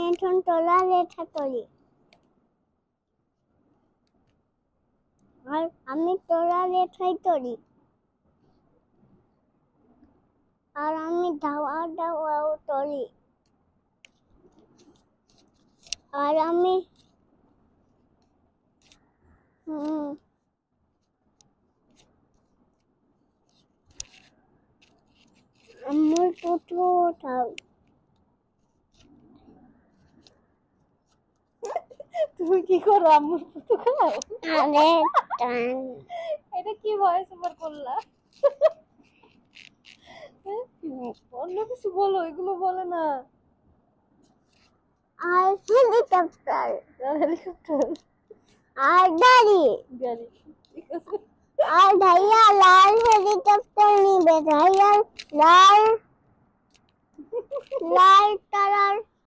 এখন তোলা লেখা করি আর আমি তোলা লেখাই করি আর আমি ধাওয়া ধাওয়াও করি আর আমি আমার টুটু উঠাও তুমি কি করো আম্মুর পুতু খাও আরে টান এটা কি ভয়েস ওভার করলা অন্য কিছু বলো এগুলো বলে না আর হেলিকপ্টার হেলিকপ্টার আর গাড়ি গাড়ি ঠিক আছে আর ভাইয়া লাল হেলিকপ্টার নিবে ভাইয়া লাল লাল কালার